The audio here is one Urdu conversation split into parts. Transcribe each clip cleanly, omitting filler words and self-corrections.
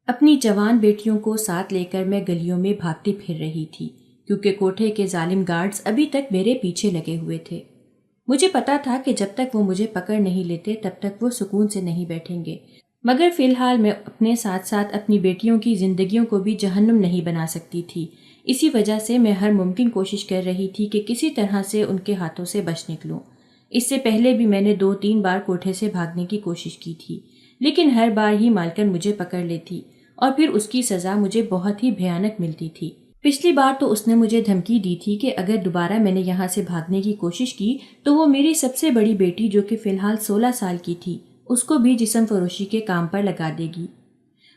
اپنی جوان بیٹیوں کو ساتھ لے کر میں گلیوں میں بھاگتی پھر رہی تھی کیونکہ کوٹھے کے ظالم گارڈز ابھی تک میرے پیچھے لگے ہوئے تھے۔ مجھے پتا تھا کہ جب تک وہ مجھے پکڑ نہیں لیتے تب تک وہ سکون سے نہیں بیٹھیں گے، مگر فی الحال میں اپنے ساتھ ساتھ اپنی بیٹیوں کی زندگیوں کو بھی جہنم نہیں بنا سکتی تھی۔ اسی وجہ سے میں ہر ممکن کوشش کر رہی تھی کہ کسی طرح سے ان کے ہاتھوں سے بچ نکلوں۔ اس سے پہلے بھی میں نے 2-3 بار کوٹھے سے بھاگنے کی کوشش کی تھی، لیکن ہر بار ہی مالکن مجھے پکڑ لیتی اور پھر اس کی سزا مجھے بہت ہی بھیانک ملتی تھی۔ پچھلی بار تو اس نے مجھے دھمکی دی تھی کہ اگر دوبارہ میں نے یہاں سے بھاگنے کی کوشش کی تو وہ میری سب سے بڑی بیٹی جو کہ فی الحال 16 سال کی تھی اس کو بھی جسم فروشی کے کام پر لگا دے گی۔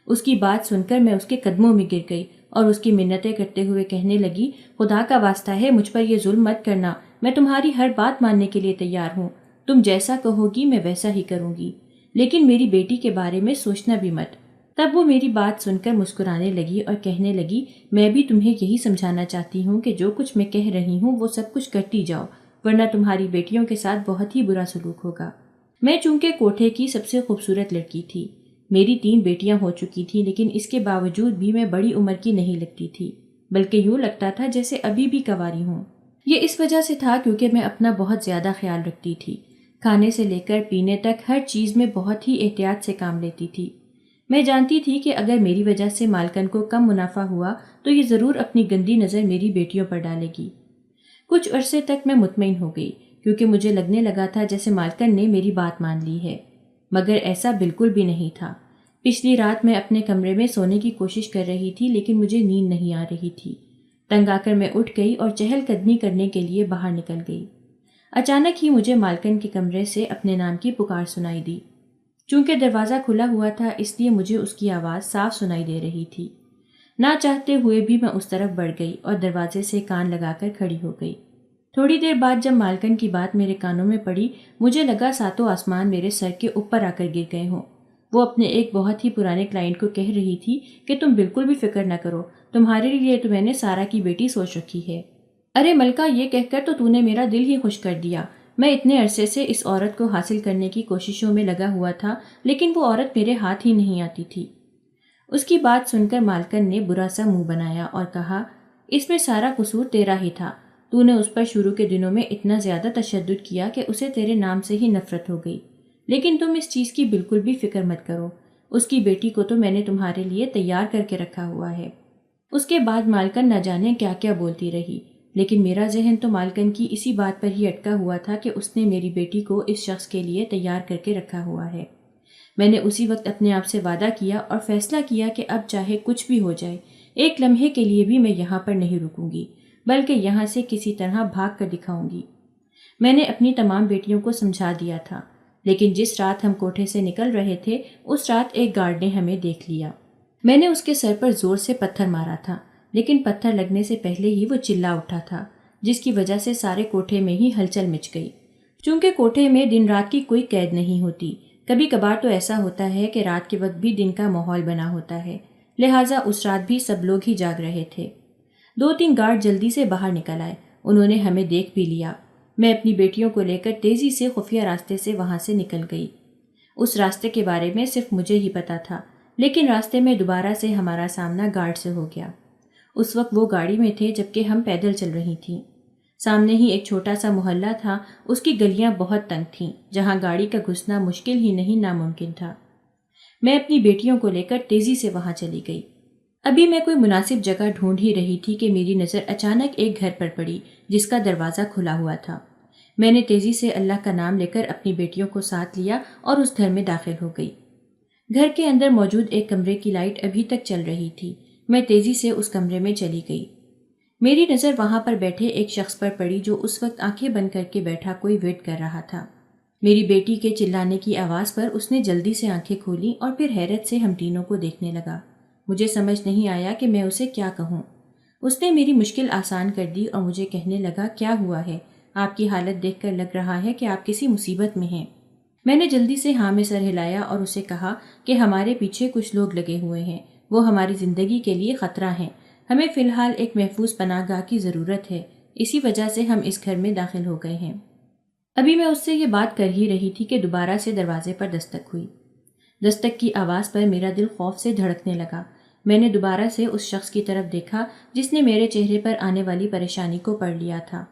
اس کی بات سن کر میں اس کے قدموں میں گر گئی اور اس کی منتیں کرتے ہوئے کہنے لگی، خدا کا واسطہ ہے مجھ پر یہ ظلم مت کرنا، میں تمہاری ہر بات ماننے کے لیے تیار ہوں، تم جیسا کہو گی میں ویسا ہی کروں گی، لیکن میری بیٹی کے بارے میں سوچنا بھی مت۔ تب وہ میری بات سن کر مسکرانے لگی اور کہنے لگی، میں بھی تمہیں یہی سمجھانا چاہتی ہوں کہ جو کچھ میں کہہ رہی ہوں وہ سب کچھ کرتی جاؤ، ورنہ تمہاری بیٹیوں کے ساتھ بہت ہی برا سلوک ہوگا۔ میں چونکہ کوٹھے کی سب سے خوبصورت لڑکی تھی، میری 3 بیٹیاں ہو چکی تھیں، لیکن اس کے باوجود بھی میں بڑی عمر کی نہیں لگتی تھی، بلکہ یوں لگتا تھا جیسے ابھی بھی کنواری ہوں۔ یہ اس وجہ سے تھا کیونکہ میں اپنا بہت زیادہ خیال رکھتی تھی، کھانے سے لے کر پینے تک ہر چیز میں بہت ہی احتیاط سے کام لیتی تھی۔ میں جانتی تھی کہ اگر میری وجہ سے مالکن کو کم منافع ہوا تو یہ ضرور اپنی گندی نظر میری بیٹیوں پر ڈالے گی۔ کچھ عرصے تک میں مطمئن ہو گئی کیونکہ مجھے لگنے لگا تھا جیسے مالکن نے میری بات مان لی ہے، مگر ایسا بالکل بھی نہیں تھا۔ پچھلی رات میں اپنے کمرے میں سونے کی کوشش کر رہی تھی لیکن مجھے نیند نہیں آ رہی تھی۔ تنگ آ کر میں اٹھ گئی اور چہل قدمی کرنے کے لیے باہر نکل گئی۔ اچانک ہی مجھے مالکن کے کمرے سے اپنے نام کی پکار سنائی دی۔ چونکہ دروازہ کھلا ہوا تھا اس لیے مجھے اس کی آواز صاف سنائی دے رہی تھی۔ نہ چاہتے ہوئے بھی میں اس طرف بڑھ گئی اور دروازے سے کان لگا کر کھڑی ہو گئی۔ تھوڑی دیر بعد جب مالکن کی بات میرے کانوں میں پڑی، مجھے لگا ساتوں آسمان میرے سر کے اوپر آ کر گر گئے ہوں۔ وہ اپنے ایک بہت ہی پرانے کلائنٹ کو کہہ رہی تھی کہ تم بالکل بھی فکر نہ کرو، تمہارے لیے تو میں نے سارا کی بیٹی سوچ رکھی ہے۔ ارے ملکہ، یہ کہہ کر تو نے میرا دل ہی خوش کر دیا۔ میں اتنے عرصے سے اس عورت کو حاصل کرنے کی کوششوں میں لگا ہوا تھا لیکن وہ عورت میرے ہاتھ ہی نہیں آتی تھی۔ اس کی بات سن کر مالکن نے برا سا منہ بنایا اور کہا، اس میں سارا قصور تیرا ہی تھا، تو نے اس پر شروع کے دنوں میں اتنا زیادہ تشدد کیا کہ اسے تیرے نام سے ہی نفرت ہو گئی، لیکن تم اس چیز کی بالکل بھی فکر مت کرو، اس کی بیٹی کو تو میں نے تمہارے لیے تیار کر کے رکھا ہوا ہے۔ اس کے بعد مالکن نہ جانے کیا کیا بولتی رہی، لیکن میرا ذہن تو مالکن کی اسی بات پر ہی اٹکا ہوا تھا کہ اس نے میری بیٹی کو اس شخص کے لیے تیار کر کے رکھا ہوا ہے۔ میں نے اسی وقت اپنے آپ سے وعدہ کیا اور فیصلہ کیا کہ اب چاہے کچھ بھی ہو جائے، ایک لمحے کے لیے بھی میں یہاں پر نہیں رکوں گی، بلکہ یہاں سے کسی طرح بھاگ کر دکھاؤں گی۔ میں نے اپنی تمام بیٹیوں کو سمجھا دیا تھا، لیکن جس رات ہم کوٹھے سے نکل رہے تھے اس رات ایک گارڈ نے ہمیں دیکھ لیا۔ میں نے اس کے سر پر زور سے پتھر مارا تھا، لیکن پتھر لگنے سے پہلے ہی وہ چلا اٹھا تھا، جس کی وجہ سے سارے کوٹھے میں ہی ہلچل مچ گئی۔ چونکہ کوٹھے میں دن رات کی کوئی قید نہیں ہوتی، کبھی کبھار تو ایسا ہوتا ہے کہ رات کے وقت بھی دن کا ماحول بنا ہوتا ہے، لہٰذا اس رات بھی سب لوگ ہی جاگ رہے تھے۔ 2-3 گارڈ جلدی سے باہر نکل آئے، انہوں نے ہمیں دیکھ بھی لیا۔ میں اپنی بیٹیوں کو لے کر تیزی سے خفیہ راستے سے وہاں سے نکل گئی۔ اس راستے کے بارے میں صرف مجھے ہی پتا تھا، لیکن راستے میں دوبارہ سے ہمارا سامنا گارڈ سے ہو گیا۔ اس وقت وہ گاڑی میں تھے جبکہ ہم پیدل چل رہی تھیں۔ سامنے ہی ایک چھوٹا سا محلہ تھا، اس کی گلیاں بہت تنگ تھیں، جہاں گاڑی کا گھسنا مشکل ہی نہیں ناممکن تھا۔ میں اپنی بیٹیوں کو لے کر تیزی سے وہاں چلی گئی۔ ابھی میں کوئی مناسب جگہ ڈھونڈ ہی رہی تھی کہ میری نظر اچانک ایک گھر پر پڑی جس کا دروازہ کھلا ہوا تھا۔ میں نے تیزی سے اللہ کا نام لے کر اپنی بیٹیوں کو ساتھ لیا اور اس گھر میں داخل ہو گئی۔ گھر کے اندر موجود ایک کمرے کی لائٹ ابھی تک چل رہی تھی۔ میں تیزی سے اس کمرے میں چلی گئی۔ میری نظر وہاں پر بیٹھے ایک شخص پر پڑی جو اس وقت آنکھیں بند کر کے بیٹھا کوئی ویٹ کر رہا تھا۔ میری بیٹی کے چلانے کی آواز پر اس نے جلدی سے آنکھیں کھولیں اور پھر حیرت سے ہم تینوں کو دیکھنے لگا۔ مجھے سمجھ نہیں آیا کہ میں اسے کیا کہوں۔ اس نے میری مشکل آسان کر دی اور مجھے کہنے لگا، کیا ہوا ہے؟ آپ کی حالت دیکھ کر لگ رہا ہے کہ آپ کسی مصیبت میں ہیں۔ میں نے جلدی سے ہاں میں سر ہلایا اور اسے کہا کہ ہمارے پیچھے کچھ لوگ لگے ہوئے ہیں، وہ ہماری زندگی کے لیے خطرہ ہیں، ہمیں فی الحال ایک محفوظ پناہ گاہ کی ضرورت ہے، اسی وجہ سے ہم اس گھر میں داخل ہو گئے ہیں۔ ابھی میں اس سے یہ بات کر ہی رہی تھی کہ دوبارہ سے دروازے پر دستک ہوئی۔ دستک کی آواز پر میرا دل خوف سے دھڑکنے لگا۔ میں نے دوبارہ سے اس شخص کی طرف دیکھا جس نے میرے چہرے پر آنے والی پریشانی کو پڑھ لیا تھا۔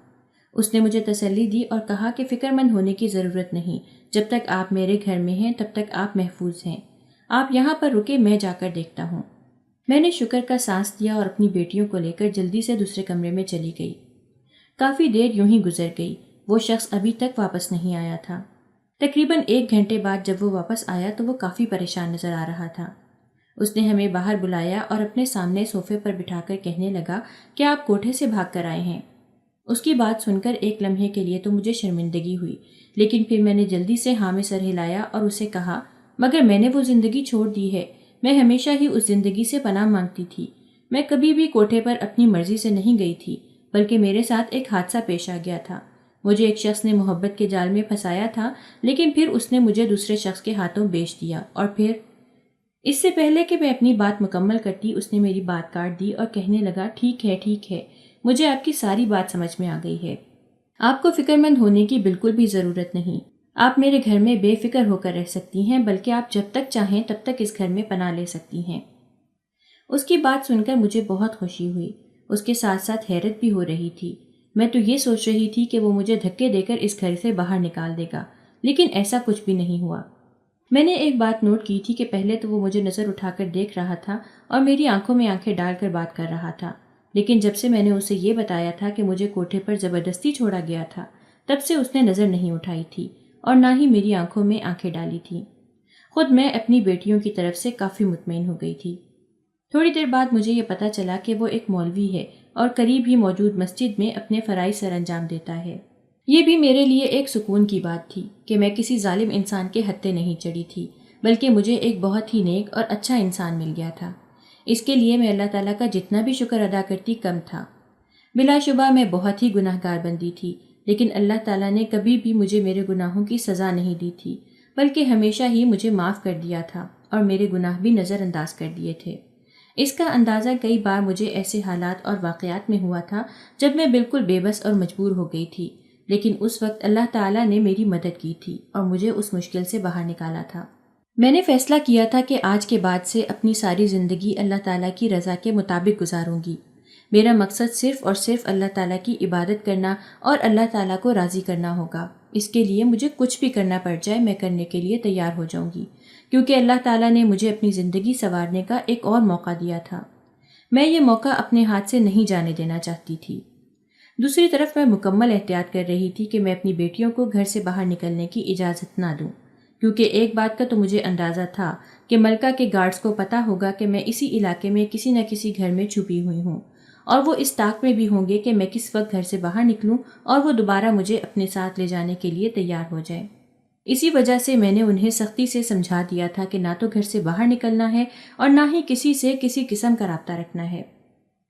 اس نے مجھے تسلی دی اور کہا کہ فکر مند ہونے کی ضرورت نہیں، جب تک آپ میرے گھر میں ہیں تب تک آپ محفوظ ہیں۔ آپ یہاں پر رکے، میں جا کر دیکھتا ہوں۔ میں نے شکر کا سانس لیا اور اپنی بیٹیوں کو لے کر جلدی سے دوسرے کمرے میں چلی گئی۔ کافی دیر یوں ہی گزر گئی، وہ شخص ابھی تک واپس نہیں آیا تھا۔ تقریباً 1 گھنٹے بعد جب وہ واپس آیا تو وہ کافی پریشان نظر آ رہا تھا۔ اس نے ہمیں باہر بلایا اور اپنے سامنے صوفے پر بٹھا کر کہنے لگا کہ آپ کوٹھے سے بھاگ کر آئے ہیں۔ اس کی بات سن کر ایک لمحے کے لیے تو مجھے شرمندگی ہوئی، لیکن پھر میں نے جلدی سے ہاں میں سر ہلایا اور اسے کہا، مگر میں نے وہ زندگی چھوڑ دی ہے، میں ہمیشہ ہی اس زندگی سے پناہ مانگتی تھی۔ میں کبھی بھی کوٹھے پر اپنی مرضی سے نہیں گئی تھی، بلکہ میرے ساتھ ایک حادثہ پیش آ گیا تھا۔ مجھے ایک شخص نے محبت کے جال میں پھنسایا تھا، لیکن پھر اس نے مجھے دوسرے شخص کے ہاتھوں بیچ دیا، اور پھر اس سے پہلے کہ میں اپنی بات مکمل کرتی اس نے میری بات کاٹ دی اور کہنے لگا، ٹھیک ہے، مجھے آپ کی ساری بات سمجھ میں آ گئی ہے۔ آپ کو فکر مند ہونے کی بالکل بھی ضرورت نہیں۔ آپ میرے گھر میں بے فکر ہو کر رہ سکتی ہیں، بلکہ آپ جب تک چاہیں تب تک اس گھر میں پناہ لے سکتی ہیں۔ اس کی بات سن کر مجھے بہت خوشی ہوئی، اس کے ساتھ ساتھ حیرت بھی ہو رہی تھی۔ میں تو یہ سوچ رہی تھی کہ وہ مجھے دھکے دے کر اس گھر سے باہر نکال دے گا، لیکن ایسا کچھ بھی نہیں ہوا۔ میں نے ایک بات نوٹ کی تھی کہ پہلے تو وہ مجھے نظر اٹھا کر دیکھ رہا تھا اور میری آنکھوں میں آنکھیں ڈال کر بات کر رہا تھا، لیکن جب سے میں نے اسے یہ بتایا تھا کہ مجھے کوٹھے پر زبردستی چھوڑا گیا تھا، تب سے اس نے نظر نہیں اٹھائی تھی اور نہ ہی میری آنکھوں میں آنکھیں ڈالی تھیں۔ خود میں اپنی بیٹیوں کی طرف سے کافی مطمئن ہو گئی تھی۔ تھوڑی دیر بعد مجھے یہ پتہ چلا کہ وہ ایک مولوی ہے اور قریب ہی موجود مسجد میں اپنے فرائض سر انجام دیتا ہے۔ یہ بھی میرے لیے ایک سکون کی بات تھی کہ میں کسی ظالم انسان کے ہتھے نہیں چڑھی تھی، بلکہ مجھے ایک بہت ہی نیک اور اچھا انسان مل گیا تھا۔ اس کے لیے میں اللہ تعالیٰ کا جتنا بھی شکر ادا کرتی کم تھا۔ بلا شبہ میں بہت ہی گناہ گار بندی تھی، لیکن اللہ تعالیٰ نے کبھی بھی مجھے میرے گناہوں کی سزا نہیں دی تھی، بلکہ ہمیشہ ہی مجھے معاف کر دیا تھا اور میرے گناہ بھی نظر انداز کر دیے تھے۔ اس کا اندازہ کئی بار مجھے ایسے حالات اور واقعات میں ہوا تھا جب میں بالکل بے بس اور مجبور ہو گئی تھی، لیکن اس وقت اللہ تعالیٰ نے میری مدد کی تھی اور مجھے اس مشکل سے باہر نکالا تھا۔ میں نے فیصلہ کیا تھا کہ آج کے بعد سے اپنی ساری زندگی اللہ تعالیٰ کی رضا کے مطابق گزاروں گی۔ میرا مقصد صرف اور صرف اللہ تعالیٰ کی عبادت کرنا اور اللہ تعالیٰ کو راضی کرنا ہوگا۔ اس کے لیے مجھے کچھ بھی کرنا پڑ جائے میں کرنے کے لیے تیار ہو جاؤں گی، کیونکہ اللہ تعالیٰ نے مجھے اپنی زندگی سنوارنے کا ایک اور موقع دیا تھا۔ میں یہ موقع اپنے ہاتھ سے نہیں جانے دینا چاہتی تھی۔ دوسری طرف میں مکمل احتیاط کر رہی تھی کہ میں اپنی بیٹیوں کو گھر سے باہر نکلنے کی اجازت نہ دوں، کیونکہ ایک بات کا تو مجھے اندازہ تھا کہ ملکہ کے گارڈز کو پتہ ہوگا کہ میں اسی علاقے میں کسی نہ کسی گھر میں چھپی ہوئی ہوں، اور وہ اس طاق میں بھی ہوں گے کہ میں کس وقت گھر سے باہر نکلوں اور وہ دوبارہ مجھے اپنے ساتھ لے جانے کے لیے تیار ہو جائے۔ اسی وجہ سے میں نے انہیں سختی سے سمجھا دیا تھا کہ نہ تو گھر سے باہر نکلنا ہے اور نہ ہی کسی سے کسی قسم کا رابطہ رکھنا ہے۔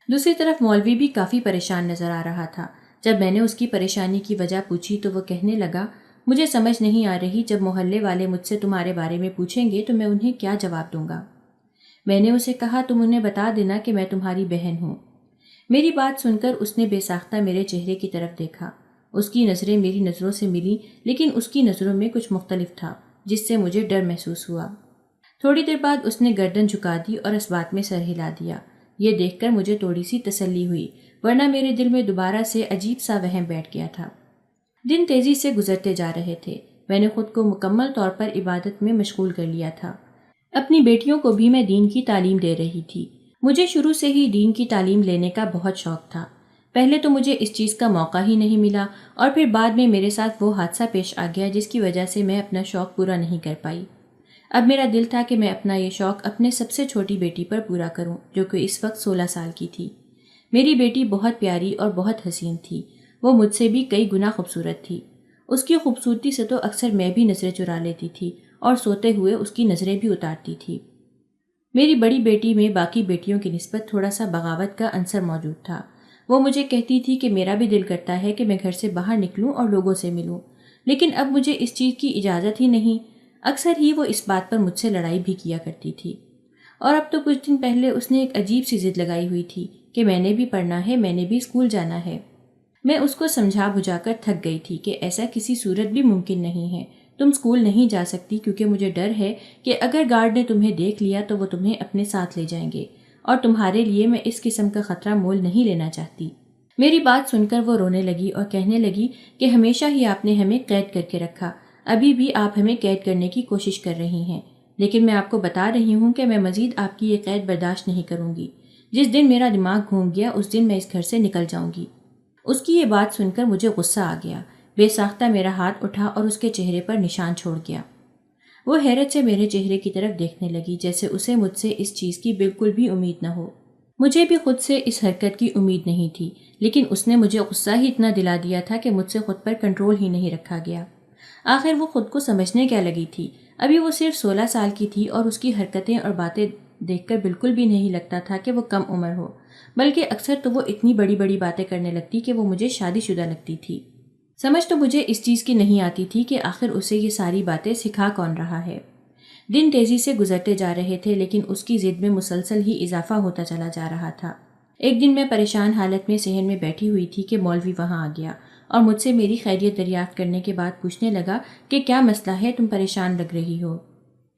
دوسری طرف مولوی بھی کافی پریشان نظر آ رہا تھا۔ جب میں نے اس کی پریشانی کی وجہ پوچھی تو وہ کہنے لگا، مجھے سمجھ نہیں آ رہی، جب محلے والے مجھ سے تمہارے بارے میں پوچھیں گے تو میں انہیں کیا جواب دوں گا؟ میں نے اسے کہا، تم انہیں بتا دینا کہ میں تمہاری بہن ہوں۔ میری بات سن کر اس نے بے ساختہ میرے چہرے کی طرف دیکھا۔ اس کی نظریں میری نظروں سے ملی، لیکن اس کی نظروں میں کچھ مختلف تھا، جس سے مجھے ڈر محسوس ہوا۔ تھوڑی دیر بعد اس نے گردن جھکا دی اور اس بات میں سر ہلا دیا۔ یہ دیکھ کر مجھے تھوڑی سی تسلی ہوئی، ورنہ میرے دل میں دوبارہ سے عجیب سا وہم بیٹھ گیا تھا۔ دن تیزی سے گزرتے جا رہے تھے۔ میں نے خود کو مکمل طور پر عبادت میں مشغول کر لیا تھا۔ اپنی بیٹیوں کو بھی میں دین کی تعلیم دے رہی تھی۔ مجھے شروع سے ہی دین کی تعلیم لینے کا بہت شوق تھا۔ پہلے تو مجھے اس چیز کا موقع ہی نہیں ملا، اور پھر بعد میں میرے ساتھ وہ حادثہ پیش آ گیا جس کی وجہ سے میں اپنا شوق پورا نہیں کر پائی۔ اب میرا دل تھا کہ میں اپنا یہ شوق اپنے سب سے چھوٹی بیٹی پر پورا کروں، جو کہ اس وقت 16 سال کی تھی۔ میری بیٹی بہت پیاری اور بہت حسین تھی۔ وہ مجھ سے بھی کئی گنا خوبصورت تھی۔ اس کی خوبصورتی سے تو اکثر میں بھی نظریں چرا لیتی تھی اور سوتے ہوئے اس کی نظریں بھی اتارتی تھی۔ میری بڑی بیٹی میں باقی بیٹیوں کی نسبت تھوڑا سا بغاوت کا عنصر موجود تھا۔ وہ مجھے کہتی تھی کہ میرا بھی دل کرتا ہے کہ میں گھر سے باہر نکلوں اور لوگوں سے ملوں، لیکن اب مجھے اس چیز کی اجازت ہی نہیں۔ اکثر ہی وہ اس بات پر مجھ سے لڑائی بھی کیا کرتی تھی، اور اب تو کچھ دن پہلے اس نے ایک عجیب سی ضد لگائی ہوئی تھی کہ میں نے بھی پڑھنا ہے، میں نے بھی اسکول جانا ہے۔ میں اس کو سمجھا بجھا کر تھک گئی تھی کہ ایسا کسی صورت بھی ممکن نہیں ہے۔ تم اسکول نہیں جا سکتی کیونکہ مجھے ڈر ہے کہ اگر گارڈ نے تمہیں دیکھ لیا تو وہ تمہیں اپنے ساتھ لے جائیں گے، اور تمہارے لیے میں اس قسم کا خطرہ مول نہیں لینا چاہتی۔ میری بات سن کر وہ رونے لگی اور کہنے لگی کہ ہمیشہ ہی آپ نے ہمیں قید کر کے رکھا، ابھی بھی آپ ہمیں قید کرنے کی کوشش کر رہی ہیں، لیکن میں آپ کو بتا رہی ہوں کہ میں مزید آپ کی یہ قید برداشت نہیں کروں گی۔ جس دن میرا دماغ گھوم گیا اس دن میں اس گھر سے نکل جاؤں گی۔ اس کی یہ بات سن کر مجھے غصہ آ گیا۔ بے ساختہ میرا ہاتھ اٹھا اور اس کے چہرے پر نشان چھوڑ گیا۔ وہ حیرت سے میرے چہرے کی طرف دیکھنے لگی جیسے اسے مجھ سے اس چیز کی بالکل بھی امید نہ ہو۔ مجھے بھی خود سے اس حرکت کی امید نہیں تھی، لیکن اس نے مجھے غصہ ہی اتنا دلا دیا تھا کہ مجھ سے خود پر کنٹرول ہی نہیں رکھا گیا۔ آخر وہ خود کو سمجھنے کیا لگی تھی؟ ابھی وہ صرف 16 سال کی تھی اور اس کی حرکتیں اور باتیں دیکھ کر بالکل بھی نہیں لگتا تھا کہ وہ کم عمر ہو، بلکہ اکثر تو وہ اتنی بڑی بڑی باتیں کرنے لگتی کہ وہ مجھے شادی شدہ لگتی تھی۔ سمجھ تو مجھے اس چیز کی نہیں آتی تھی کہ آخر اسے یہ ساری باتیں سکھا کون رہا ہے۔ دن تیزی سے گزرتے جا رہے تھے لیکن اس کی ضد میں مسلسل ہی اضافہ ہوتا چلا جا رہا تھا۔ ایک دن میں پریشان حالت میں صحن میں بیٹھی ہوئی تھی کہ مولوی وہاں آ گیا اور مجھ سے میری خیریت دریافت کرنے کے بعد پوچھنے لگا کہ کیا مسئلہ ہے، تم پریشان لگ رہی ہو۔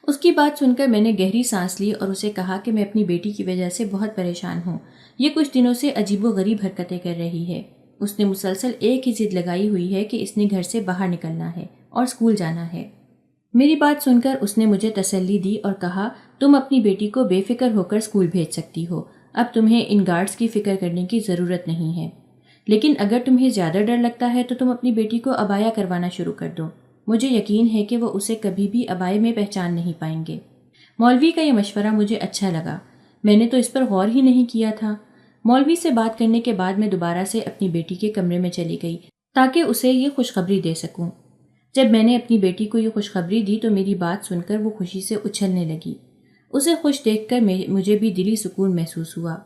اس کی بات سن کر میں نے گہری سانس لی اور اسے کہا کہ میں اپنی بیٹی کی وجہ سے بہت پریشان ہوں، یہ کچھ دنوں سے عجیب و غریب حرکتیں کر رہی ہے۔ اس نے مسلسل ایک ہی ضد لگائی ہوئی ہے کہ اس نے گھر سے باہر نکلنا ہے اور اسکول جانا ہے۔ میری بات سن کر اس نے مجھے تسلی دی اور کہا تم اپنی بیٹی کو بے فکر ہو کر اسکول بھیج سکتی ہو، اب تمہیں ان گارڈز کی فکر کرنے کی ضرورت نہیں ہے، لیکن اگر تمہیں زیادہ ڈر لگتا ہے تو تم اپنی بیٹی کو عبایا کروانا شروع کر دو، مجھے یقین ہے کہ وہ اسے کبھی بھی عبائے میں پہچان نہیں پائیں گے۔ مولوی کا یہ مشورہ مجھے اچھا لگا، میں نے تو اس پر غور ہی نہیں کیا تھا۔ مولوی سے بات کرنے کے بعد میں دوبارہ سے اپنی بیٹی کے کمرے میں چلی گئی تاکہ اسے یہ خوشخبری دے سکوں۔ جب میں نے اپنی بیٹی کو یہ خوشخبری دی تو میری بات سن کر وہ خوشی سے اچھلنے لگی۔ اسے خوش دیکھ کر مجھے بھی دلی سکون محسوس ہوا۔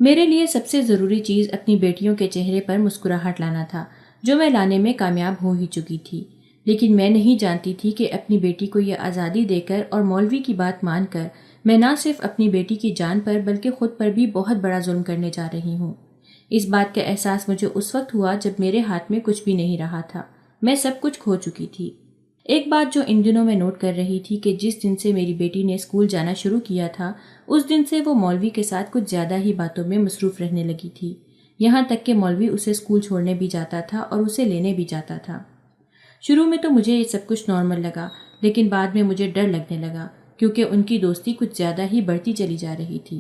میرے لیے سب سے ضروری چیز اپنی بیٹیوں کے چہرے پر مسکراہٹ لانا تھا، جو میں لانے میں کامیاب ہو ہی چکی تھی، لیکن میں نہیں جانتی تھی کہ اپنی بیٹی کو یہ آزادی دے کر اور مولوی کی بات مان کر میں نہ صرف اپنی بیٹی کی جان پر بلکہ خود پر بھی بہت بڑا ظلم کرنے جا رہی ہوں۔ اس بات کا احساس مجھے اس وقت ہوا جب میرے ہاتھ میں کچھ بھی نہیں رہا تھا، میں سب کچھ کھو چکی تھی۔ ایک بات جو ان دنوں میں نوٹ کر رہی تھی کہ جس دن سے میری بیٹی نے اسکول جانا شروع کیا تھا اس دن سے وہ مولوی کے ساتھ کچھ زیادہ ہی باتوں میں مصروف رہنے لگی تھی، یہاں تک کہ مولوی اسے اسکول چھوڑنے بھی جاتا تھا اور اسے لینے بھی جاتا تھا۔ شروع میں تو مجھے یہ سب کچھ نارمل لگا، لیکن بعد میں مجھے ڈر لگنے لگا کیونکہ ان کی دوستی کچھ زیادہ ہی بڑھتی چلی جا رہی تھی۔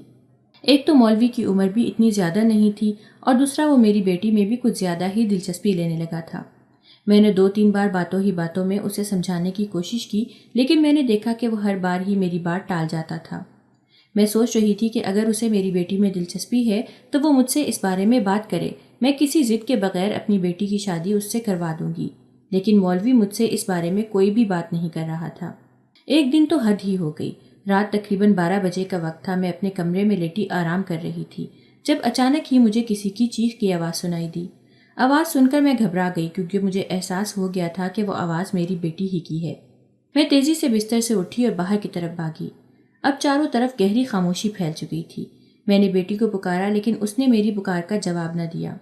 ایک تو مولوی کی عمر بھی اتنی زیادہ نہیں تھی اور دوسرا وہ میری بیٹی میں بھی کچھ زیادہ ہی دلچسپی لینے لگا تھا۔ میں نے 2-3 بار باتوں ہی باتوں میں اسے سمجھانے کی کوشش کی، لیکن میں نے دیکھا کہ وہ ہر بار ہی میری بات ٹال جاتا تھا۔ میں سوچ رہی تھی کہ اگر اسے میری بیٹی میں دلچسپی ہے تو وہ مجھ سے اس بارے میں بات کرے، میں کسی ضد کے بغیر اپنی بیٹی کی شادی اس سے کروا دوں گی، لیکن مولوی مجھ سے اس بارے میں کوئی بھی بات نہیں کر رہا تھا۔ ایک دن تو حد ہی ہو گئی، رات تقریباً 12 بجے کا وقت تھا، میں اپنے کمرے میں لیٹی آرام کر رہی تھی جب اچانک ہی مجھے کسی کی چیخ کی آواز سنائی دی۔ آواز سن کر میں گھبرا گئی کیونکہ مجھے احساس ہو گیا تھا کہ وہ آواز میری بیٹی ہی کی ہے۔ میں تیزی سے بستر سے اٹھی اور باہر کی طرف بھاگی۔ اب چاروں طرف گہری خاموشی پھیل چکی تھی۔ میں نے بیٹی کو پکارا لیکن اس نے میری پکار کا جواب نہ دیا۔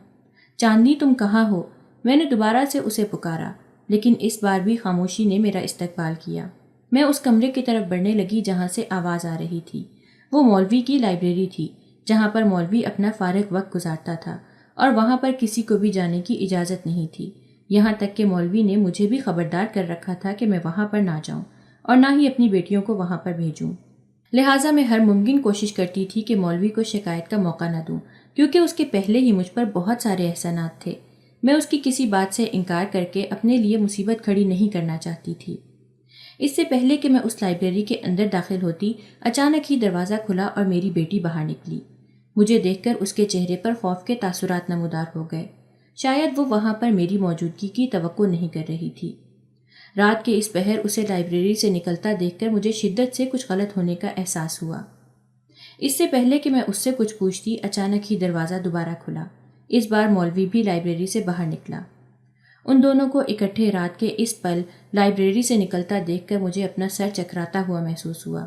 چاندنی تم کہاں ہو؟ میں نے دوبارہ سے اسے پکارا لیکن اس بار بھی خاموشی نے میرا استقبال کیا۔ میں اس کمرے کی طرف بڑھنے لگی جہاں سے آواز آ رہی تھی۔ وہ مولوی کی لائبریری تھی جہاں پر مولوی اپنا فارغ وقت گزارتا تھا اور وہاں پر کسی کو بھی جانے کی اجازت نہیں تھی، یہاں تک کہ مولوی نے مجھے بھی خبردار کر رکھا تھا کہ میں وہاں پر نہ جاؤں اور نہ ہی اپنی بیٹیوں کو وہاں پر بھیجوں۔ لہٰذا میں ہر ممکن کوشش کرتی تھی کہ مولوی کو شکایت کا موقع نہ دوں، کیونکہ اس کے پہلے ہی مجھ پر بہت سارے احسانات تھے۔ میں اس کی کسی بات سے انکار کر کے اپنے لیے مصیبت کھڑی نہیں کرنا چاہتی تھی۔ اس سے پہلے کہ میں اس لائبریری کے اندر داخل ہوتی، اچانک ہی دروازہ کھلا اور میری بیٹی باہر نکلی۔ مجھے دیکھ کر اس کے چہرے پر خوف کے تاثرات نمودار ہو گئے، شاید وہ وہاں پر میری موجودگی کی توقع نہیں کر رہی تھی۔ رات کے اس پہر اسے لائبریری سے نکلتا دیکھ کر مجھے شدت سے کچھ غلط ہونے کا احساس ہوا۔ اس سے پہلے کہ میں اس سے کچھ پوچھتی، اچانک ہی دروازہ دوبارہ کھلا۔ اس بار مولوی بھی لائبریری سے باہر نکلا۔ ان دونوں کو اکٹھے رات کے اس پل لائبریری سے نکلتا دیکھ کر مجھے اپنا سر چکراتا ہوا محسوس ہوا۔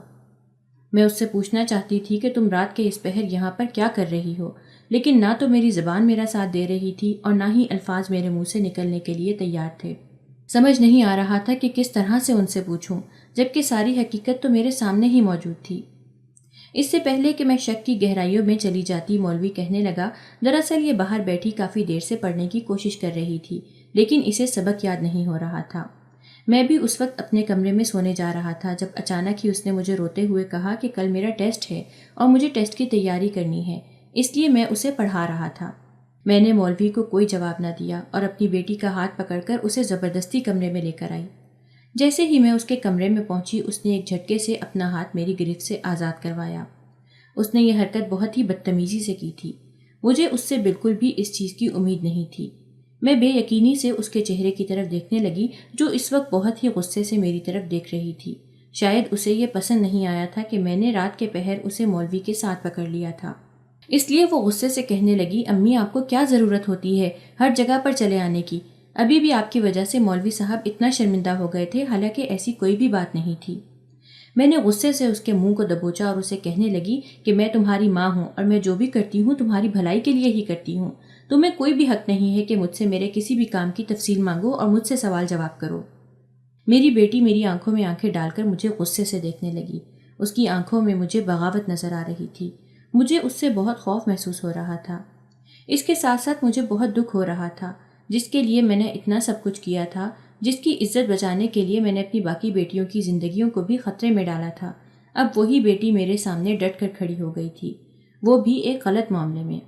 میں اس سے پوچھنا چاہتی تھی کہ تم رات کے اس پہر یہاں پر کیا کر رہی ہو، لیکن نہ تو میری زبان میرا ساتھ دے رہی تھی اور نہ ہی الفاظ میرے منہ سے نکلنے کے لیے تیار تھے۔ سمجھ نہیں آ رہا تھا کہ کس طرح سے ان سے پوچھوں، جبکہ ساری حقیقت تو میرے سامنے ہی موجود تھی۔ اس سے پہلے کہ میں شک کی گہرائیوں میں چلی جاتی، مولوی کہنے لگا، دراصل یہ باہر بیٹھی کافی دیر سے پڑھنے کی کوشش کر رہی تھی، لیکن اسے سبق یاد نہیں ہو رہا تھا۔ میں بھی اس وقت اپنے کمرے میں سونے جا رہا تھا جب اچانک ہی اس نے مجھے روتے ہوئے کہا کہ کل میرا ٹیسٹ ہے اور مجھے ٹیسٹ کی تیاری کرنی ہے، اس لیے میں اسے پڑھا رہا تھا۔ میں نے مولوی کو کوئی جواب نہ دیا اور اپنی بیٹی کا ہاتھ پکڑ کر اسے زبردستی کمرے میں لے کر آئی۔ جیسے ہی میں اس کے کمرے میں پہنچی، اس نے ایک جھٹکے سے اپنا ہاتھ میری گرفت سے آزاد کروایا۔ اس نے یہ حرکت بہت ہی بدتمیزی سے کی تھی۔ مجھے اس سے بالکل بھی اس چیز کی امید نہیں تھی۔ میں بے یقینی سے اس کے چہرے کی طرف دیکھنے لگی، جو اس وقت بہت ہی غصے سے میری طرف دیکھ رہی تھی۔ شاید اسے یہ پسند نہیں آیا تھا کہ میں نے رات کے پہر اسے مولوی کے ساتھ پکڑ لیا تھا، اس لیے وہ غصے سے کہنے لگی، امی آپ کو کیا ضرورت ہوتی ہے ہر جگہ پر چلے آنے کی؟ ابھی بھی آپ کی وجہ سے مولوی صاحب اتنا شرمندہ ہو گئے تھے، حالانکہ ایسی کوئی بھی بات نہیں تھی۔ میں نے غصے سے اس کے منہ کو دبوچا اور اسے کہنے لگی کہ میں تمہاری ماں ہوں اور میں جو بھی کرتی ہوں تمہاری بھلائی کے لیے ہی کرتی ہوں۔ تمہیں کوئی بھی حق نہیں ہے کہ مجھ سے میرے کسی بھی کام کی تفصیل مانگو اور مجھ سے سوال جواب کرو۔ میری بیٹی میری آنکھوں میں آنکھیں ڈال کر مجھے غصے سے دیکھنے لگی۔ اس کی آنکھوں میں مجھے بغاوت نظر آ رہی تھی۔ مجھے اس سے بہت خوف محسوس ہو رہا تھا۔ اس کے ساتھ ساتھ مجھے بہت دکھ ہو رہا تھا، جس کے لیے میں نے اتنا سب کچھ کیا تھا، جس کی عزت بچانے کے لیے میں نے اپنی باقی بیٹیوں کی زندگیوں کو بھی خطرے میں ڈالا تھا۔ اب وہی بیٹی میرے سامنے ڈٹ کر کھڑی ہو گئی تھی، وہ بھی ایک غلط معاملے میں۔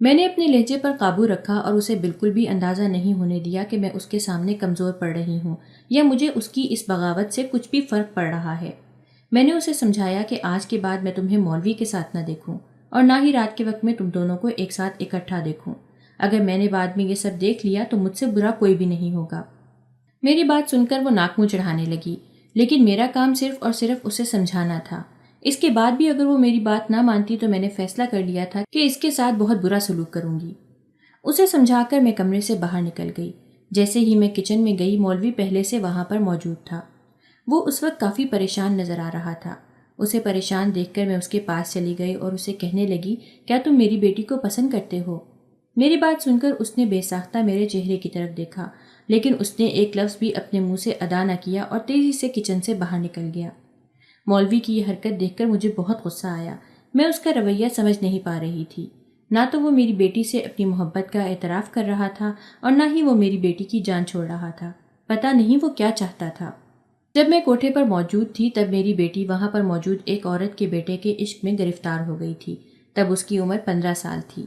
میں نے اپنے لہجے پر قابو رکھا اور اسے بالکل بھی اندازہ نہیں ہونے دیا کہ میں اس کے سامنے کمزور پڑ رہی ہوں یا مجھے اس کی اس بغاوت سے کچھ بھی فرق پڑ رہا ہے۔ میں نے اسے سمجھایا کہ آج کے بعد میں تمہیں مولوی کے ساتھ نہ دیکھوں اور نہ ہی رات کے وقت میں تم دونوں کو ایک ساتھ اکٹھا دیکھوں۔ اگر میں نے بعد میں یہ سب دیکھ لیا تو مجھ سے برا کوئی بھی نہیں ہوگا۔ میری بات سن کر وہ ناک منہ چڑھانے لگی، لیکن میرا کام صرف اور صرف اسے سمجھانا تھا۔ اس کے بعد بھی اگر وہ میری بات نہ مانتی تو میں نے فیصلہ کر لیا تھا کہ اس کے ساتھ بہت برا سلوک کروں گی۔ اسے سمجھا کر میں کمرے سے باہر نکل گئی۔ جیسے ہی میں کچن میں گئی، مولوی پہلے سے وہاں پر موجود تھا۔ وہ اس وقت کافی پریشان نظر آ رہا تھا۔ اسے پریشان دیکھ کر میں اس کے پاس چلی گئی اور اسے کہنے لگی، کیا تم میری بیٹی کو پسند کرتے ہو؟ میری بات سن کر اس نے بے ساختہ میرے چہرے کی طرف دیکھا، لیکن اس نے ایک لفظ بھی اپنے منہ سے ادا نہ کیا اور تیزی سے کچن سے باہر نکل گیا۔ مولوی کی یہ حرکت دیکھ کر مجھے بہت غصہ آیا۔ میں اس کا رویہ سمجھ نہیں پا رہی تھی۔ نہ تو وہ میری بیٹی سے اپنی محبت کا اعتراف کر رہا تھا اور نہ ہی وہ میری بیٹی کی جان چھوڑ رہا تھا۔ پتہ نہیں وہ کیا چاہتا تھا۔ جب میں کوٹھے پر موجود تھی تب میری بیٹی وہاں پر موجود ایک عورت کے بیٹے کے عشق میں گرفتار ہو گئی تھی۔ تب اس کی عمر 15 سال تھی۔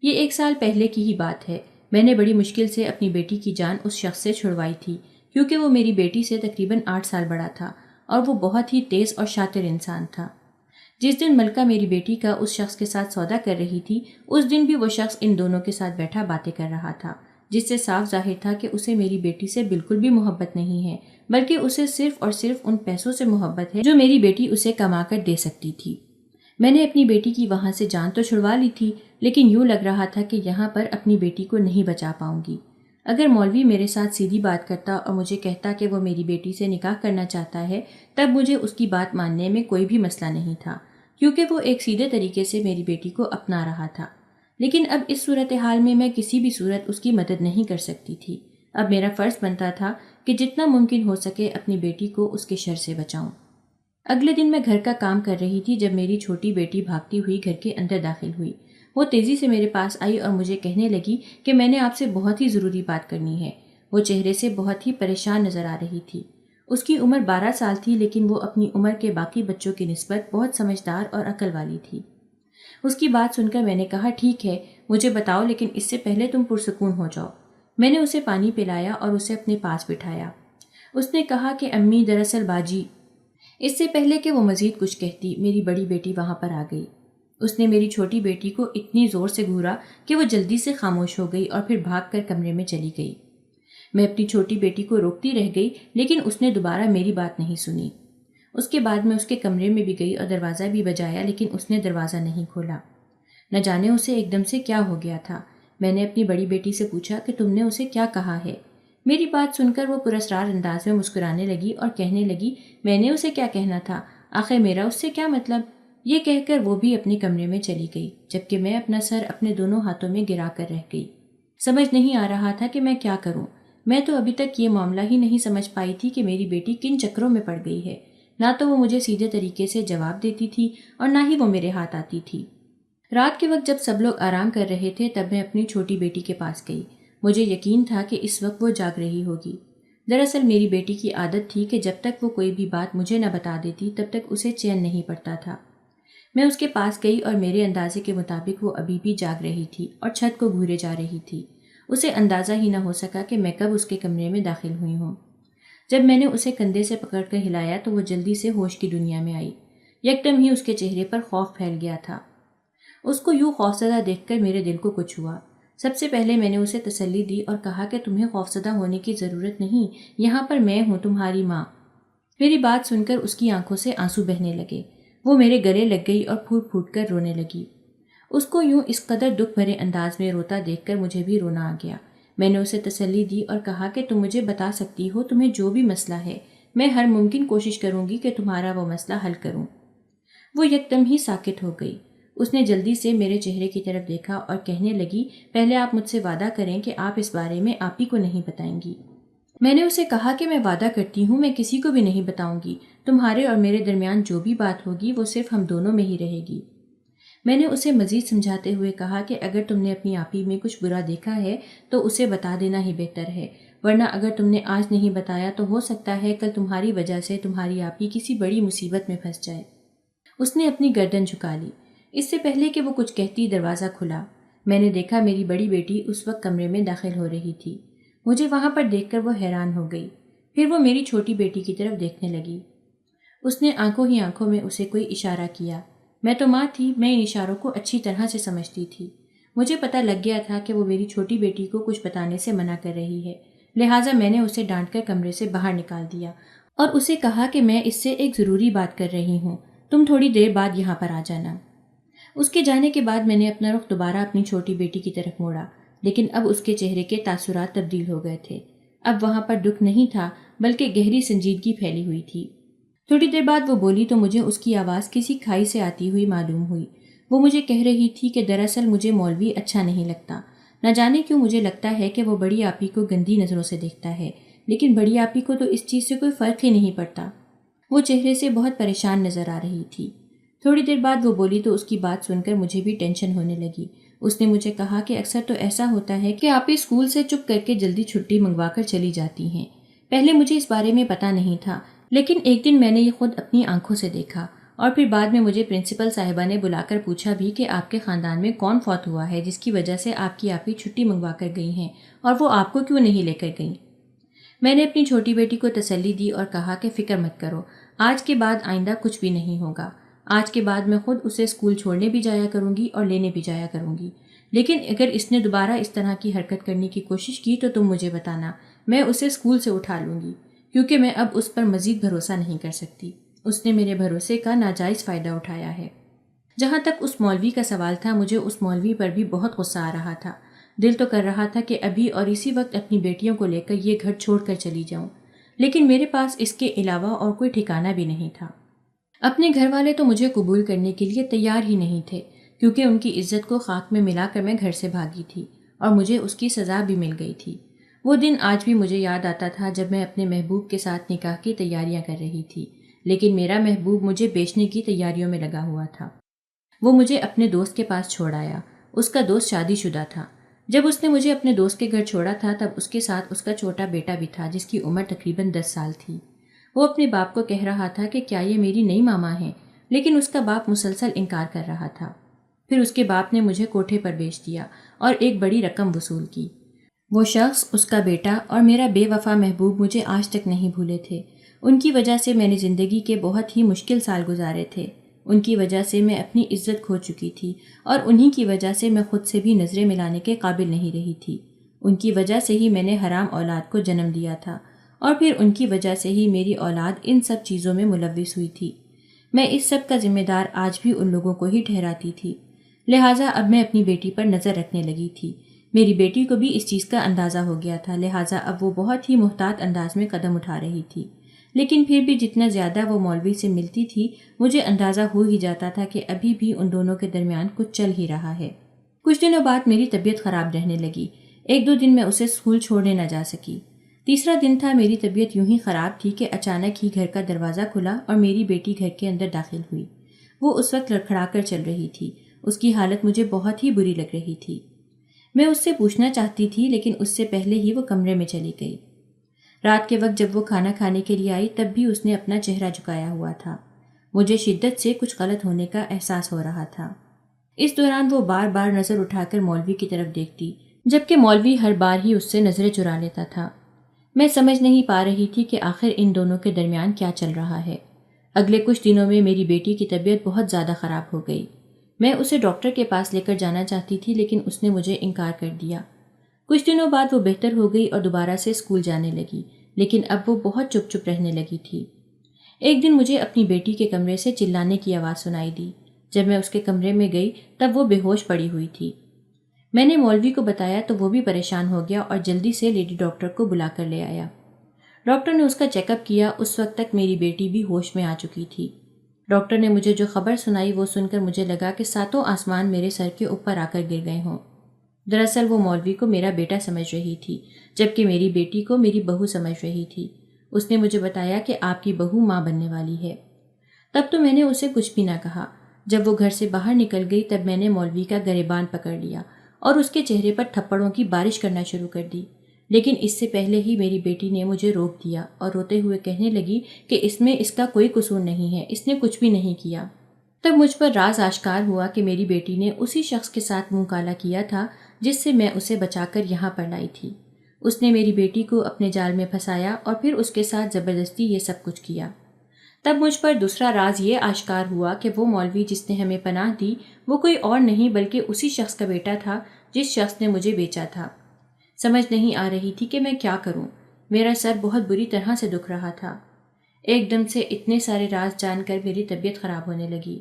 یہ 1 سال پہلے کی ہی بات ہے۔ میں نے بڑی مشکل سے اپنی بیٹی کی جان اس شخص سے چھڑوائی تھی، کیونکہ وہ میری بیٹی سے تقریباً 8 سال بڑا تھا اور وہ بہت ہی تیز اور شاطر انسان تھا۔ جس دن ملکہ میری بیٹی کا اس شخص کے ساتھ سودا کر رہی تھی، اس دن بھی وہ شخص ان دونوں کے ساتھ بیٹھا باتیں کر رہا تھا، جس سے صاف ظاہر تھا کہ اسے میری بیٹی سے بالکل بھی محبت نہیں ہے، بلکہ اسے صرف اور صرف ان پیسوں سے محبت ہے جو میری بیٹی اسے کما کر دے سکتی تھی۔ میں نے اپنی بیٹی کی وہاں سے جان تو چھڑوا لی تھی، لیکن یوں لگ رہا تھا کہ یہاں پر اپنی بیٹی کو نہیں بچا پاؤں گی۔ اگر مولوی میرے ساتھ سیدھی بات کرتا اور مجھے کہتا کہ وہ میری بیٹی سے نکاح کرنا چاہتا ہے، تب مجھے اس کی بات ماننے میں کوئی بھی مسئلہ نہیں تھا، کیونکہ وہ ایک سیدھے طریقے سے میری بیٹی کو اپنا رہا تھا۔ لیکن اب اس صورتحال میں کسی بھی صورت اس کی مدد نہیں کر سکتی تھی۔ اب میرا فرض بنتا تھا کہ جتنا ممکن ہو سکے اپنی بیٹی کو اس کے شر سے بچاؤں۔ اگلے دن میں گھر کا کام کر رہی تھی جب میری چھوٹی بیٹی بھاگتی ہوئی گھر کے اندر داخل ہوئی۔ وہ تیزی سے میرے پاس آئی اور مجھے کہنے لگی کہ میں نے آپ سے بہت ہی ضروری بات کرنی ہے۔ وہ چہرے سے بہت ہی پریشان نظر آ رہی تھی۔ اس کی عمر 12 سال تھی، لیکن وہ اپنی عمر کے باقی بچوں کی نسبت بہت سمجھدار اور عقل والی تھی۔ اس کی بات سن کر میں نے کہا، ٹھیک ہے، مجھے بتاؤ، لیکن اس سے پہلے تم پرسکون ہو جاؤ۔ میں نے اسے پانی پلایا اور اسے اپنے پاس بٹھایا۔ اس نے کہا کہ امی، دراصل باجی۔ اس سے پہلے کہ وہ مزید کچھ کہتی، میری بڑی بیٹی وہاں پر آ گئی۔ اس نے میری چھوٹی بیٹی کو اتنی زور سے گھورا کہ وہ جلدی سے خاموش ہو گئی اور پھر بھاگ کر کمرے میں چلی گئی۔ میں اپنی چھوٹی بیٹی کو روکتی رہ گئی، لیکن اس نے دوبارہ میری بات نہیں سنی۔ اس کے بعد میں اس کے کمرے میں بھی گئی اور دروازہ بھی بجایا، لیکن اس نے دروازہ نہیں کھولا۔ نہ جانے اسے ایک دم سے کیا ہو گیا تھا۔ میں نے اپنی بڑی بیٹی سے پوچھا کہ تم نے اسے کیا کہا ہے؟ میری بات سن کر وہ پراسرار انداز میں مسکرانے لگی اور کہنے لگی، میں نے اسے کیا کہنا تھا؟ آخر میرا اس سے کیا مطلب؟ یہ کہہ کر وہ بھی اپنے کمرے میں چلی گئی، جبکہ میں اپنا سر اپنے دونوں ہاتھوں میں گرا کر رہ گئی۔ سمجھ نہیں آ رہا تھا کہ میں کیا کروں۔ میں تو ابھی تک یہ معاملہ ہی نہیں سمجھ پائی تھی کہ میری بیٹی کن چکروں میں پڑ گئی ہے۔ نہ تو وہ مجھے سیدھے طریقے سے جواب دیتی تھی اور نہ ہی وہ میرے ہاتھ آتی تھی۔ رات کے وقت جب سب لوگ آرام کر رہے تھے تب میں اپنی چھوٹی بیٹی کے پاس گئی۔ مجھے یقین تھا کہ اس وقت وہ جاگ رہی ہوگی۔ دراصل میری بیٹی کی عادت تھی کہ جب تک وہ کوئی بھی بات مجھے نہ بتا دیتی تب تک اسے چین نہیں پڑتا تھا۔ میں اس کے پاس گئی اور میرے اندازے کے مطابق وہ ابھی بھی جاگ رہی تھی اور چھت کو گھورے جا رہی تھی۔ اسے اندازہ ہی نہ ہو سکا کہ میں کب اس کے کمرے میں داخل ہوئی ہوں۔ جب میں نے اسے کندھے سے پکڑ کر ہلایا تو وہ جلدی سے ہوش کی دنیا میں آئی۔ یکدم ہی اس کے چہرے پر خوف پھیل گیا تھا۔ اس کو یوں خوفزدہ دیکھ کر میرے دل کو کچھ ہوا۔ سب سے پہلے میں نے اسے تسلی دی اور کہا کہ تمہیں خوفزدہ ہونے کی ضرورت نہیں، یہاں پر میں ہوں، تمہاری ماں۔ میری بات سن کر اس کی آنکھوں سے آنسو بہنے لگے۔ وہ میرے گلے لگ گئی اور پھوٹ پھوٹ کر رونے لگی۔ اس کو یوں اس قدر دکھ بھرے انداز میں روتا دیکھ کر مجھے بھی رونا آ گیا۔ میں نے اسے تسلی دی اور کہا کہ تم مجھے بتا سکتی ہو تمہیں جو بھی مسئلہ ہے، میں ہر ممکن کوشش کروں گی کہ تمہارا وہ مسئلہ حل کروں۔ وہ یکدم ہی ساکت ہو گئی۔ اس نے جلدی سے میرے چہرے کی طرف دیکھا اور کہنے لگی، پہلے آپ مجھ سے وعدہ کریں کہ آپ اس بارے میں آپ ہی کو نہیں بتائیں گی۔ میں نے اسے کہا کہ میں وعدہ کرتی ہوں میں کسی کو بھی نہیں بتاؤں گی۔ تمہارے اور میرے درمیان جو بھی بات ہوگی وہ صرف ہم دونوں میں ہی رہے گی۔ میں نے اسے مزید سمجھاتے ہوئے کہا کہ اگر تم نے اپنی آپی میں کچھ برا دیکھا ہے تو اسے بتا دینا ہی بہتر ہے، ورنہ اگر تم نے آج نہیں بتایا تو ہو سکتا ہے کل تمہاری وجہ سے تمہاری آپی کسی بڑی مصیبت میں پھنس جائے۔ اس نے اپنی گردن جھکا لی۔ اس سے پہلے کہ وہ کچھ کہتی دروازہ کھلا۔ میں نے دیکھا میری بڑی بیٹی اس وقت کمرے میں داخل ہو رہی تھی۔ مجھے وہاں پر دیکھ کر وہ حیران ہو گئی۔ پھر وہ میری چھوٹی بیٹی کی طرف دیکھنے لگی۔ اس نے آنکھوں ہی آنکھوں میں اسے کوئی اشارہ کیا۔ میں تو ماں تھی، میں ان اشاروں کو اچھی طرح سے سمجھتی تھی۔ مجھے پتہ لگ گیا تھا کہ وہ میری چھوٹی بیٹی کو کچھ بتانے سے منع کر رہی ہے، لہٰذا میں نے اسے ڈانٹ کر کمرے سے باہر نکال دیا اور اسے کہا کہ میں اس سے ایک ضروری بات کر رہی ہوں، تم تھوڑی دیر بعد یہاں پر آ جانا۔ اس کے جانے کے بعد میں نے اپنا رخ دوبارہ اپنی چھوٹی بیٹی کی طرف موڑا، لیکن اب اس کے چہرے کے تاثرات تبدیل ہو گئے تھے۔ اب وہاں پر دکھ نہیں تھا بلکہ گہری سنجیدگی پھیلی ہوئی تھی۔ تھوڑی دیر بعد وہ بولی تو مجھے اس کی آواز کسی کھائی سے آتی ہوئی معلوم ہوئی۔ وہ مجھے کہہ رہی تھی کہ دراصل مجھے مولوی اچھا نہیں لگتا۔ نہ جانے کیوں مجھے لگتا ہے کہ وہ بڑی آپی کو گندی نظروں سے دیکھتا ہے، لیکن بڑی آپی کو تو اس چیز سے کوئی فرق ہی نہیں پڑتا۔ وہ چہرے سے بہت پریشان نظر آ رہی تھی۔ تھوڑی دیر بعد وہ بولی تو اس کی بات سن کر مجھے بھی ٹینشن ہونے لگی۔ اس نے مجھے کہا کہ اکثر تو ایسا ہوتا ہے کہ آپی اسکول سے چپ کر کے جلدی چھٹی منگوا کر چلی جاتی ہیں۔ پہلے مجھے اس بارے میں پتہ نہیں تھا، لیکن ایک دن میں نے یہ خود اپنی آنکھوں سے دیکھا، اور پھر بعد میں مجھے پرنسپل صاحبہ نے بلا کر پوچھا بھی کہ آپ کے خاندان میں کون فوت ہوا ہے جس کی وجہ سے آپ کی آپی چھٹی منگوا کر گئی ہیں اور وہ آپ کو کیوں نہیں لے کر گئیں۔ میں نے اپنی چھوٹی بیٹی کو تسلی دی اور کہا کہ فکر مت کرو، آج کے بعد آئندہ کچھ بھی نہیں ہوگا۔ آج کے بعد میں خود اسے اسکول چھوڑنے بھی جایا کروں گی اور لینے بھی جایا کروں گی، لیکن اگر اس نے دوبارہ اس طرح کی حرکت کرنے کی کوشش کی تو تم مجھے بتانا، میں اسے اسکول سے اٹھا لوں گی، کیونکہ میں اب اس پر مزید بھروسہ نہیں کر سکتی۔ اس نے میرے بھروسے کا ناجائز فائدہ اٹھایا ہے۔ جہاں تک اس مولوی کا سوال تھا، مجھے اس مولوی پر بھی بہت غصہ آ رہا تھا۔ دل تو کر رہا تھا کہ ابھی اور اسی وقت اپنی بیٹیوں کو لے کر یہ گھر چھوڑ کر چلی جاؤں، لیکن میرے پاس اس کے علاوہ اور کوئی ٹھکانہ بھی نہیں تھا۔ اپنے گھر والے تو مجھے قبول کرنے کے لیے تیار ہی نہیں تھے، کیونکہ ان کی عزت کو خاک میں ملا کر میں گھر سے بھاگی تھی اور مجھے اس کی سزا بھی مل گئی تھی۔ وہ دن آج بھی مجھے یاد آتا تھا جب میں اپنے محبوب کے ساتھ نکاح کی تیاریاں کر رہی تھی، لیکن میرا محبوب مجھے بیچنے کی تیاریوں میں لگا ہوا تھا۔ وہ مجھے اپنے دوست کے پاس چھوڑ آیا۔ اس کا دوست شادی شدہ تھا۔ جب اس نے مجھے اپنے دوست کے گھر چھوڑا تھا تب اس کے ساتھ اس کا چھوٹا بیٹا بھی تھا جس کی عمر تقریباً 10 سال تھی۔ وہ اپنے باپ کو کہہ رہا تھا کہ کیا یہ میری نئی ماما ہے، لیکن اس کا باپ مسلسل انکار کر رہا تھا۔ پھر اس کے باپ نے مجھے کوٹھے پر بیچ دیا اور ایک بڑی رقم وصول کی۔ وہ شخص، اس کا بیٹا اور میرا بے وفا محبوب مجھے آج تک نہیں بھولے تھے۔ ان کی وجہ سے میں نے زندگی کے بہت ہی مشکل سال گزارے تھے۔ ان کی وجہ سے میں اپنی عزت کھو چکی تھی اور انہی کی وجہ سے میں خود سے بھی نظریں ملانے کے قابل نہیں رہی تھی۔ ان کی وجہ سے ہی میں نے حرام اولاد کو جنم دیا تھا اور پھر ان کی وجہ سے ہی میری اولاد ان سب چیزوں میں ملوث ہوئی تھی۔ میں اس سب کا ذمہ دار آج بھی ان لوگوں کو ہی ٹھہراتی تھی، لہٰذا اب میں اپنی بیٹی پر نظر رکھنے لگی تھی۔ میری بیٹی کو بھی اس چیز کا اندازہ ہو گیا تھا، لہٰذا اب وہ بہت ہی محتاط انداز میں قدم اٹھا رہی تھی، لیکن پھر بھی جتنا زیادہ وہ مولوی سے ملتی تھی مجھے اندازہ ہو ہی جاتا تھا کہ ابھی بھی ان دونوں کے درمیان کچھ چل ہی رہا ہے۔ کچھ دنوں بعد میری طبیعت خراب رہنے لگی۔ ایک دو دن میں اسے اسکول چھوڑنے نہ جا سکی۔ تیسرا دن تھا، میری طبیعت یوں ہی خراب تھی کہ اچانک ہی گھر کا دروازہ کھلا اور میری بیٹی گھر کے اندر داخل ہوئی۔ وہ اس وقت لڑکھڑا کر چل رہی تھی۔ اس کی حالت مجھے بہت ہی بری لگ رہی تھی۔ میں اس سے پوچھنا چاہتی تھی لیکن اس سے پہلے ہی وہ کمرے میں چلی گئی۔ رات کے وقت جب وہ کھانا کھانے کے لیے آئی تب بھی اس نے اپنا چہرہ جھکایا ہوا تھا۔ مجھے شدت سے کچھ غلط ہونے کا احساس ہو رہا تھا۔ اس دوران وہ بار بار نظر اٹھا کر مولوی کی طرف دیکھتی، جبکہ مولوی ہر بار ہی اس سے نظریں چرا لیتا تھا۔ میں سمجھ نہیں پا رہی تھی کہ آخر ان دونوں کے درمیان کیا چل رہا ہے۔ اگلے کچھ دنوں میں میری بیٹی کی طبیعت بہت زیادہ خراب ہو گئی۔ میں اسے ڈاکٹر کے پاس لے کر جانا چاہتی تھی لیکن اس نے مجھے انکار کر دیا۔ کچھ دنوں بعد وہ بہتر ہو گئی اور دوبارہ سے اسکول جانے لگی، لیکن اب وہ بہت چپ چپ رہنے لگی تھی۔ ایک دن مجھے اپنی بیٹی کے کمرے سے چلانے کی آواز سنائی دی۔ جب میں اس کے کمرے میں گئی تب وہ بے ہوش پڑی ہوئی تھی۔ میں نے مولوی کو بتایا تو وہ بھی پریشان ہو گیا اور جلدی سے لیڈی ڈاکٹر کو بلا کر لے آیا۔ ڈاکٹر نے اس کا چیک اپ کیا۔ اس وقت تک میری بیٹی بھی ہوش میں آ چکی تھی۔ ڈاکٹر نے مجھے جو خبر سنائی وہ سن کر مجھے لگا کہ ساتوں آسمان میرے سر کے اوپر آ کر گر گئے ہوں۔ دراصل وہ مولوی کو میرا بیٹا سمجھ رہی تھی، جبکہ میری بیٹی کو میری بہو سمجھ رہی تھی۔ اس نے مجھے بتایا کہ آپ کی بہو ماں بننے والی ہے۔ تب تو میں نے اسے کچھ بھی نہ کہا۔ جب وہ گھر سے باہر نکل گئی تب میں نے مولوی کا گریبان پکڑ لیا اور اس کے چہرے پر تھپڑوں کی بارش کرنا شروع کر دی، لیکن اس سے پہلے ہی میری بیٹی نے مجھے روک دیا اور روتے ہوئے کہنے لگی کہ اس میں اس کا کوئی قصور نہیں ہے، اس نے کچھ بھی نہیں کیا۔ تب مجھ پر راز آشکار ہوا کہ میری بیٹی نے اسی شخص کے ساتھ منہ کالا کیا تھا جس سے میں اسے بچا کر یہاں پر لائی تھی۔ اس نے میری بیٹی کو اپنے جال میں پھنسایا اور پھر اس کے ساتھ زبردستی یہ سب کچھ کیا۔ تب مجھ پر دوسرا راز یہ آشکار ہوا کہ وہ مولوی جس نے ہمیں پناہ دی وہ کوئی اور نہیں بلکہ اسی شخص کا بیٹا تھا جس شخص نے مجھے بیچا تھا۔ سمجھ نہیں آ رہی تھی کہ میں کیا کروں۔ میرا سر بہت بری طرح سے دکھ رہا تھا۔ ایک دم سے اتنے سارے راز جان کر میری طبیعت خراب ہونے لگی۔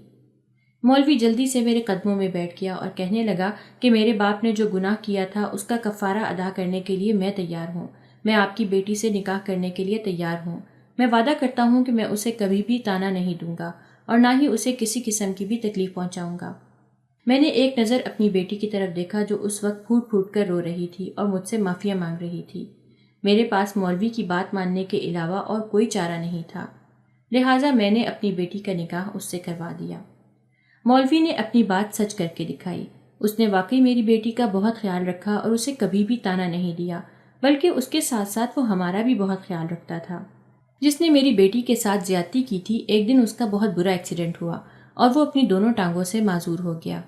مولوی جلدی سے میرے قدموں میں بیٹھ گیا اور کہنے لگا کہ میرے باپ نے جو گناہ کیا تھا اس کا کفارہ ادا کرنے کے لیے میں تیار ہوں۔ میں آپ کی بیٹی سے نکاح کرنے کے لیے تیار ہوں۔ میں وعدہ کرتا ہوں کہ میں اسے کبھی بھی طعنہ نہیں دوں گا اور نہ ہی اسے کسی قسم کی بھی تکلیف پہنچاؤں گا۔ میں نے ایک نظر اپنی بیٹی کی طرف دیکھا جو اس وقت پھوٹ پھوٹ کر رو رہی تھی اور مجھ سے معافیا مانگ رہی تھی۔ میرے پاس مولوی کی بات ماننے کے علاوہ اور کوئی چارہ نہیں تھا، لہٰذا میں نے اپنی بیٹی کا نکاح اس سے کروا دیا۔ مولوی نے اپنی بات سچ کر کے دکھائی۔ اس نے واقعی میری بیٹی کا بہت خیال رکھا اور اسے کبھی بھی طعنہ نہیں دیا، بلکہ اس کے ساتھ ساتھ وہ ہمارا بھی بہت خیال رکھتا تھا۔ جس نے میری بیٹی کے ساتھ زیادتی کی تھی، ایک دن اس کا بہت برا ایکسیڈنٹ ہوا اور وہ اپنی دونوں ٹانگوں سے معذور ہو گیا۔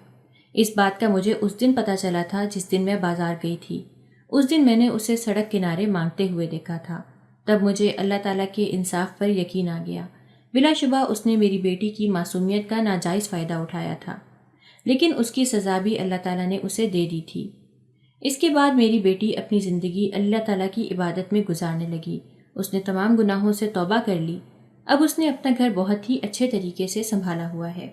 اس بات کا مجھے اس دن پتہ چلا تھا جس دن میں بازار گئی تھی۔ اس دن میں نے اسے سڑک کنارے مانگتے ہوئے دیکھا تھا۔ تب مجھے اللہ تعالیٰ کے انصاف پر یقین آ گیا۔ بلا شبہ اس نے میری بیٹی کی معصومیت کا ناجائز فائدہ اٹھایا تھا، لیکن اس کی سزا بھی اللہ تعالیٰ نے اسے دے دی تھی۔ اس کے بعد میری بیٹی اپنی زندگی اللہ تعالیٰ کی عبادت میں گزارنے لگی۔ اس نے تمام گناہوں سے توبہ کر لی۔ اب اس نے اپنا گھر بہت ہی اچھے طریقے سے سنبھالا ہوا ہے۔